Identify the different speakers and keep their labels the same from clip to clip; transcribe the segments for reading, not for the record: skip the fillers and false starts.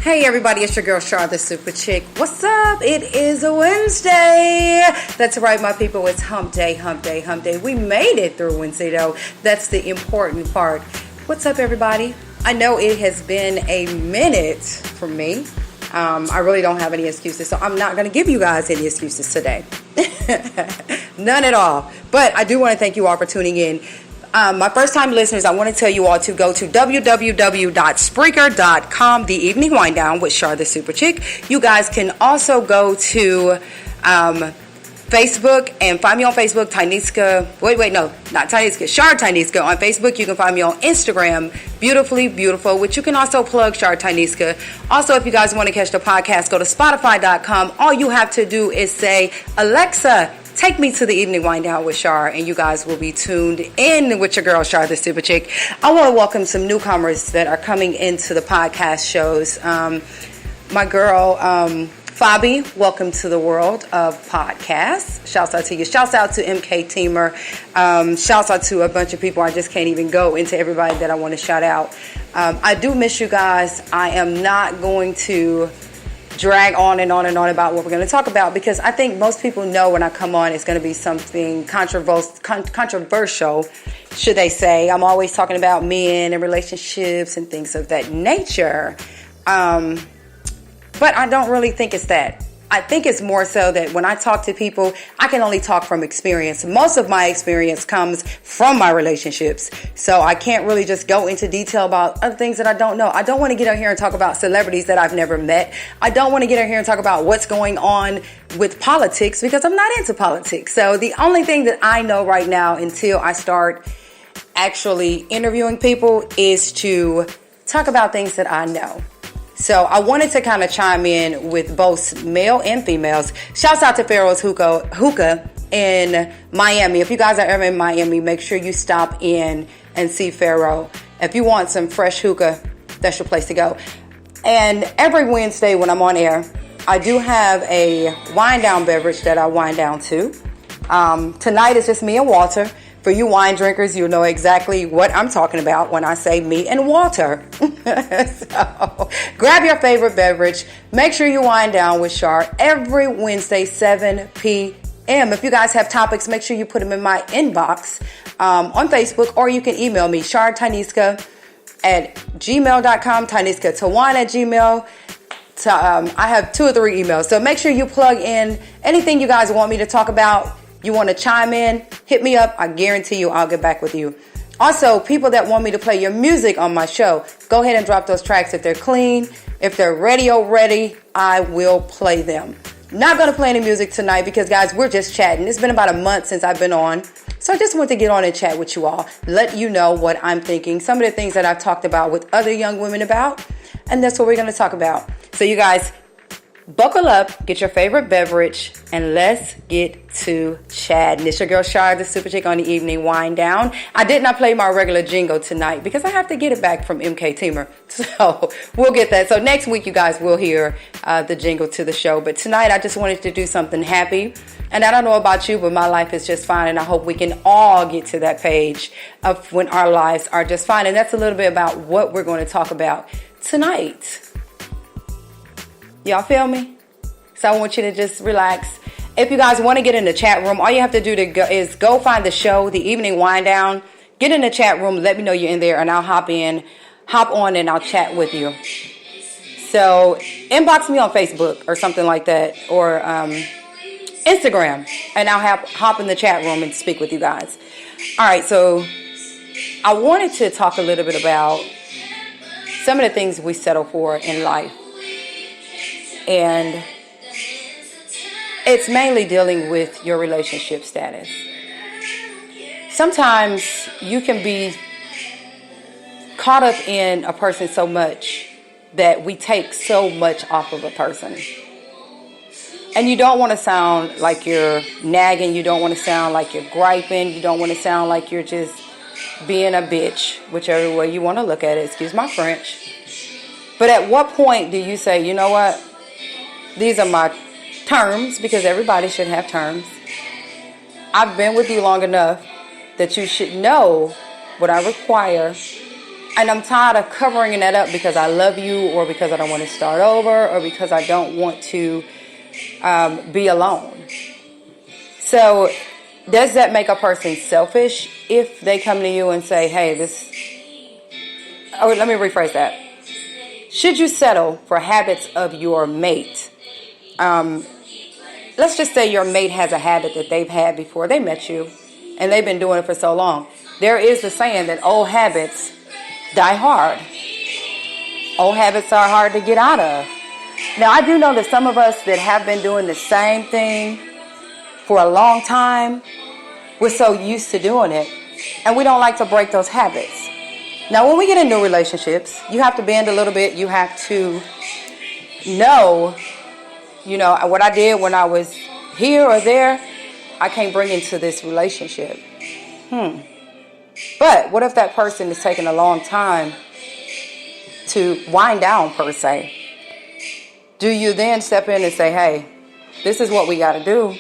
Speaker 1: Hey everybody, it's your girl Char, the Super Chick. What's up? It is a Wednesday. That's right, my people. It's hump day, hump day, hump day. We made it through Wednesday, though. That's the important part. What's up, everybody? I know it has been a minute for me. I really don't have any excuses, so I'm not going to give you guys any excuses today. None at all. But I do want to thank you all for tuning in. My first time listeners, I want to tell you all to go to www.spreaker.com, The Evening Wind Down with Char the Super Chick. You guys can also go to Facebook and find me on Facebook, Char Tyniska on Facebook. You can find me on Instagram, Beautifully Beautiful, which you can also plug Char Tyniska. Also, if you guys want to catch the podcast, go to Spotify.com. All you have to do is say, Alexa, take me to the Evening Wind Down with Char, and you guys will be tuned in with your girl, Char the Super Chick. I want to welcome some newcomers that are coming into the podcast shows. My girl, Fabi, welcome to the world of podcasts. Shouts out to you. Shouts out to MK Teamer. Shouts out to a bunch of people. I just can't even go into everybody that I want to shout out. I do miss you guys. I am not going to drag on and on and on about what we're going to talk about, because I think most people know when I come on it's going to be something controversial, should they say. I'm always talking about men and relationships and things of that nature. But I don't really think it's that. I think it's more so that when I talk to people, I can only talk from experience. Most of my experience comes from my relationships. So I can't really just go into detail about other things that I don't know. I don't want to get out here and talk about celebrities that I've never met. I don't want to get out here and talk about what's going on with politics, because I'm not into politics. So the only thing that I know right now, until I start actually interviewing people, is to talk about things that I know. So I wanted to kind of chime in with both male and females. Shouts out to Pharaoh's Hookah in Miami. If you guys are ever in Miami, make sure you stop in and see Pharaoh. If you want some fresh hookah, that's your place to go. And every Wednesday when I'm on air, I do have a wind down beverage that I wind down to. Tonight is just me and Walter. For you wine drinkers, you'll know exactly what I'm talking about when I say me and Walter. So grab your favorite beverage. Make sure you wind down with Char every Wednesday, 7 p.m. If you guys have topics, make sure you put them in my inbox on Facebook, or you can email me, chartyniska at gmail.com, tyniska21 at gmail. I have 2 or 3 emails. So make sure you plug in anything you guys want me to talk about. You want to chime in, hit me up. I guarantee you I'll get back with you. Also, people that want me to play your music on my show, go ahead and drop those tracks. If they're clean, if they're radio ready, I will play them. Not going to play any music tonight because, guys, we're just chatting. It's been about a month since I've been on. So I just want to get on and chat with you all. Let you know what I'm thinking. Some of the things that I've talked about with other young women about. And that's what we're going to talk about. So you guys, buckle up, get your favorite beverage, and let's get to chatting. It's your girl Char, the Super Chick, on the Evening Wind Down. I did not play my regular jingle tonight because I have to get it back from MK Teamer. So we'll get that. So next week you guys will hear the jingle to the show. But tonight I just wanted to do something happy. And I don't know about you, but my life is just fine. And I hope we can all get to that page of when our lives are just fine. And that's a little bit about what we're going to talk about tonight. Y'all feel me? So I want you to just relax. If you guys want to get in the chat room, all you have to do is go find the show, The Evening Wind Down. Get in the chat room. Let me know you're in there, and I'll hop on, and I'll chat with you. So inbox me on Facebook or something like that, or Instagram, and I'll hop in the chat room and speak with you guys. All right, so I wanted to talk a little bit about some of the things we settle for in life. And it's mainly dealing with your relationship status. Sometimes you can be caught up in a person so much that we take so much off of a person. And you don't want to sound like you're nagging. You don't want to sound like you're griping. You don't want to sound like you're just being a bitch, whichever way you want to look at it. Excuse my French. But at what point do you say, you know what? These are my terms, because everybody should have terms. I've been with you long enough that you should know what I require And I'm tired of covering that up because I love you, or because I don't want to start over, or because I don't want to be alone. So does that make a person selfish if they come to you and say, hey, let me rephrase that. Should you settle for habits of your mate? Let's just say your mate has a habit that they've had before they met you, and they've been doing it for so long. There is the saying that old habits die hard. Old habits are hard to get out of. Now, I do know that some of us that have been doing the same thing for a long time, we're so used to doing it, and we don't like to break those habits. Now, when we get in new relationships, you have to bend a little bit. You have to know, what I did when I was here or there, I can't bring into this relationship. But what if that person is taking a long time to wind down, per se? Do you then step in and say, hey, this is what we got to do?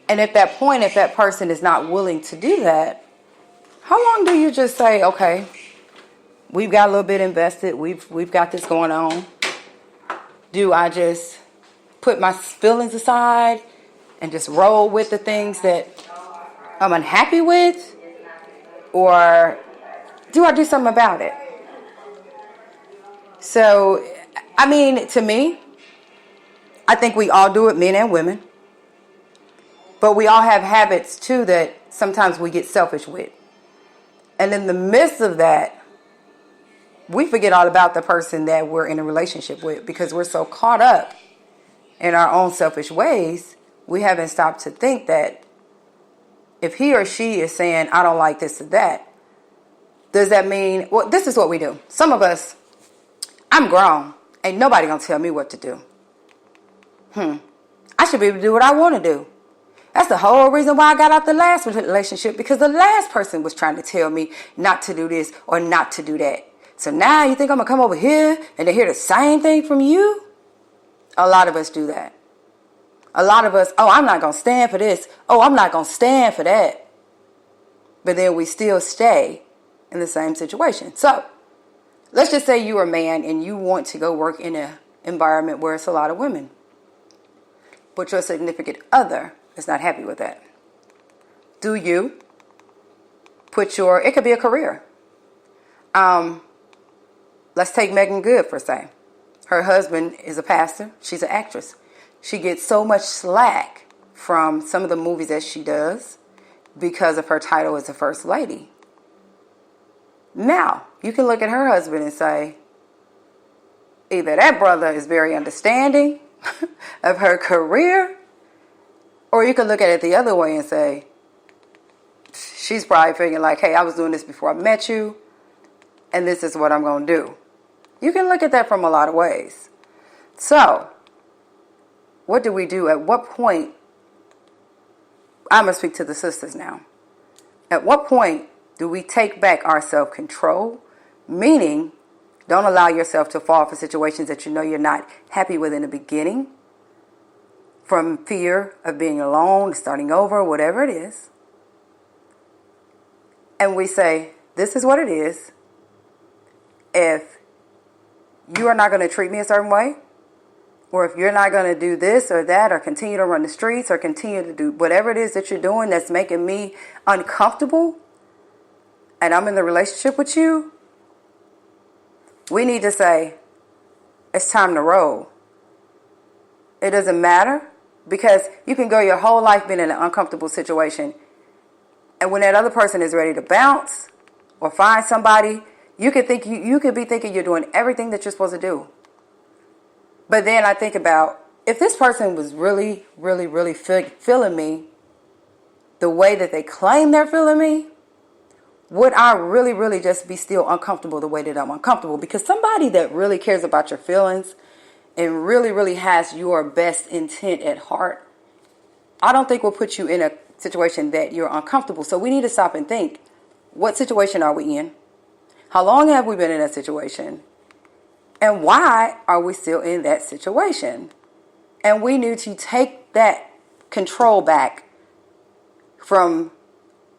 Speaker 1: And at that point, if that person is not willing to do that, how long do you just say, okay, we've got a little bit invested, we've got this going on. Do I just put my feelings aside and just roll with the things that I'm unhappy with? Or do I do something about it? So, to me, I think we all do it, men and women. But we all have habits, too, that sometimes we get selfish with. And in the midst of that, we forget all about the person that we're in a relationship with, because we're so caught up in our own selfish ways, we haven't stopped to think that if he or she is saying, I don't like this or that, does that mean, well, this is what we do. Some of us, I'm grown. Ain't nobody gonna tell me what to do. I should be able to do what I want to do. That's the whole reason why I got out the last relationship, because the last person was trying to tell me not to do this or not to do that. So now you think I'm going to come over here and to hear the same thing from you? A lot of us do that. A lot of us, I'm not going to stand for this. I'm not going to stand for that. But then we still stay in the same situation. So let's just say you're a man and you want to go work in an environment where it's a lot of women, but your significant other is not happy with that. Do you it could be a career. Let's take Megan Good for say. Her husband is a pastor. She's an actress. She gets so much slack from some of the movies that she does because of her title as a first lady. Now, you can look at her husband and say, either that brother is very understanding of her career, or you can look at it the other way and say, she's probably figuring like, hey, I was doing this before I met you, and this is what I'm going to do. You can look at that from a lot of ways. So, what do we do? At what point, I'm going to speak to the sisters now. At what point do we take back our self-control? Meaning, don't allow yourself to fall for situations that you know you're not happy with in the beginning, from fear of being alone, starting over, whatever it is. And we say, this is what it is. If you are not going to treat me a certain way, or if you're not going to do this or that, or continue to run the streets, or continue to do whatever it is that you're doing that's making me uncomfortable, and I'm in the relationship with you, we need to say, it's time to roll. It doesn't matter, because you can go your whole life being in an uncomfortable situation, and when that other person is ready to bounce or find somebody, you could be thinking you're doing everything that you're supposed to do. But then I think about, if this person was really, really, really feeling me the way that they claim they're feeling me, would I really, really just be still uncomfortable the way that I'm uncomfortable? Because somebody that really cares about your feelings and really, really has your best intent at heart, I don't think will put you in a situation that you're uncomfortable. So we need to stop and think, what situation are we in? How long have we been in that situation? And why are we still in that situation? And we need to take that control back from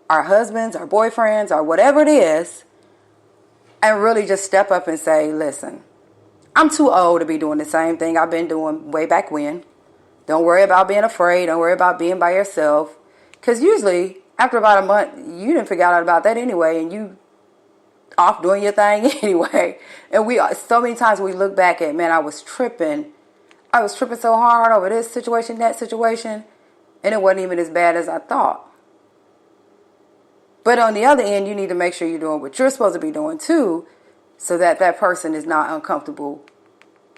Speaker 1: our husbands, our boyfriends, or whatever it is, and really just step up and say, listen, I'm too old to be doing the same thing I've been doing way back when. Don't worry about being afraid. Don't worry about being by yourself. Because usually, after about a month, you didn't figure out about that anyway, and you off doing your thing anyway. And so many times we look back at, man, I was tripping so hard over this situation, that situation, and it wasn't even as bad as I thought. But on the other end, you need to make sure you're doing what you're supposed to be doing too, so that that person is not uncomfortable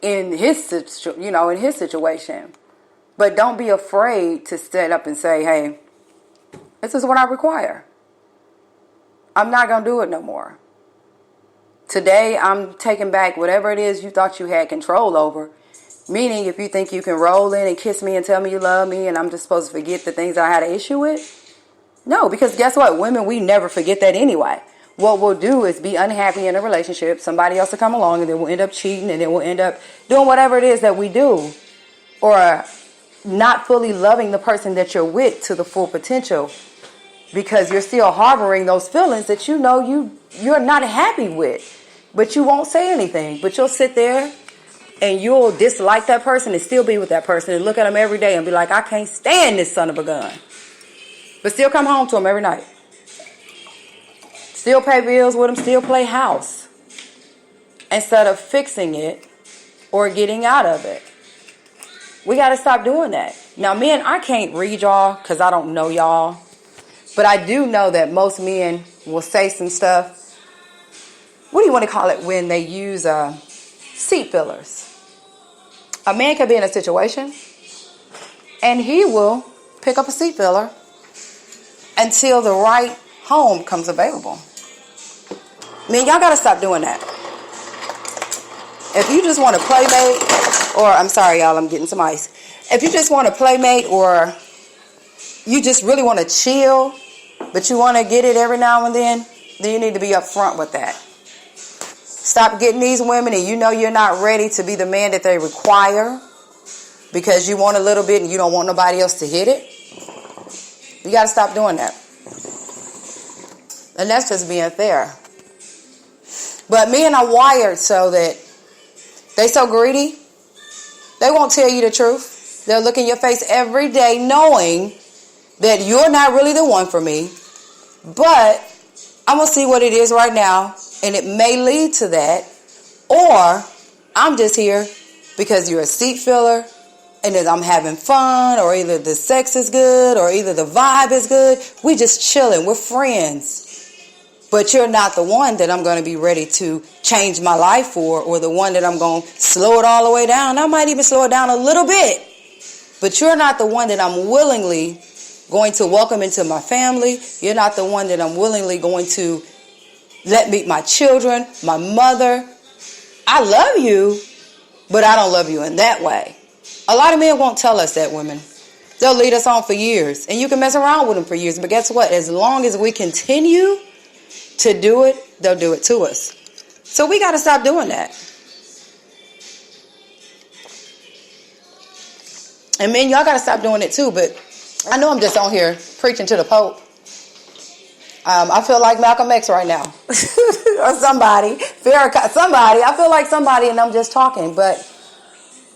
Speaker 1: in his situation. But don't be afraid to stand up and say, hey, this is what I require. I'm not going to do it no more. Today, I'm taking back whatever it is you thought you had control over. Meaning, if you think you can roll in and kiss me and tell me you love me and I'm just supposed to forget the things I had an issue with? No, because guess what? Women, we never forget that anyway. What we'll do is be unhappy in a relationship. Somebody else will come along and then we'll end up cheating and then we'll end up doing whatever it is that we do. Or not fully loving the person that you're with to the full potential. Because you're still harboring those feelings that you know you're not happy with. But you won't say anything. But you'll sit there and you'll dislike that person and still be with that person and look at them every day and be like, I can't stand this son of a gun. But still come home to them every night. Still pay bills with them, still play house. Instead of fixing it or getting out of it. We got to stop doing that. Now, men, I can't read y'all because I don't know y'all. But I do know that most men will say some stuff. What do you want to call it when they use seat fillers? A man could be in a situation and he will pick up a seat filler until the right home comes available. Man, y'all got to stop doing that. If you just want a playmate, or I'm sorry, y'all, I'm getting some ice. If you just want a playmate or you just really want to chill, but you want to get it every now and then you need to be upfront with that. Stop getting these women and you know you're not ready to be the man that they require because you want a little bit and you don't want nobody else to hit it. You got to stop doing that. And that's just being fair. But men are wired so that they so greedy, they won't tell you the truth. They'll look in your face every day knowing that you're not really the one for me. But I'm going to see what it is right now. And it may lead to that. Or I'm just here because you're a seat filler and that I'm having fun, or either the sex is good or either the vibe is good. We just chilling. We're friends. But you're not the one that I'm going to be ready to change my life for, or the one that I'm going to slow it all the way down. I might even slow it down a little bit. But you're not the one that I'm willingly going to welcome into my family. You're not the one that I'm willingly going to let meet my children, my mother. I love you, but I don't love you in that way. A lot of men won't tell us that, women. They'll lead us on for years. And you can mess around with them for years. But guess what? As long as we continue to do it, they'll do it to us. So we got to stop doing that. And men, y'all got to stop doing it too. But I know I'm just on here preaching to the Pope. I feel like Malcolm X right now. Or somebody. Somebody. I feel like somebody and I'm just talking. But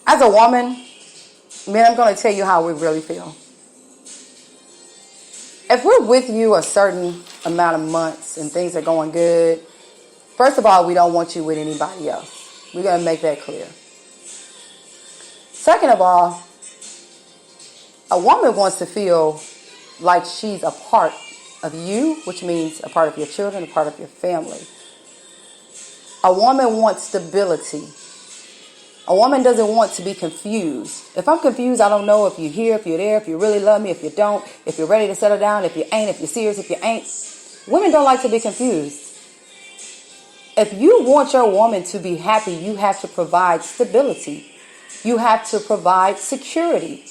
Speaker 1: as a woman, man, I'm going to tell you how we really feel. If we're with you a certain amount of months and things are going good, first of all, we don't want you with anybody else. We're going to make that clear. Second of all, a woman wants to feel like she's a part of you, which means a part of your children, a part of your family. A woman wants stability. A woman doesn't want to be confused. If I'm confused, I don't know if you're here, if you're there, if you really love me, if you don't, if you're ready to settle down, if you ain't, if you're serious, if you ain't. Women don't like to be confused. If you want your woman to be happy, you have to provide stability. You have to provide security.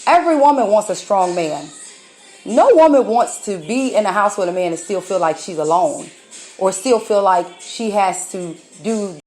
Speaker 1: Every woman wants a strong man. No woman wants to be in a house with a man and still feel like she's alone, or still feel like she has to do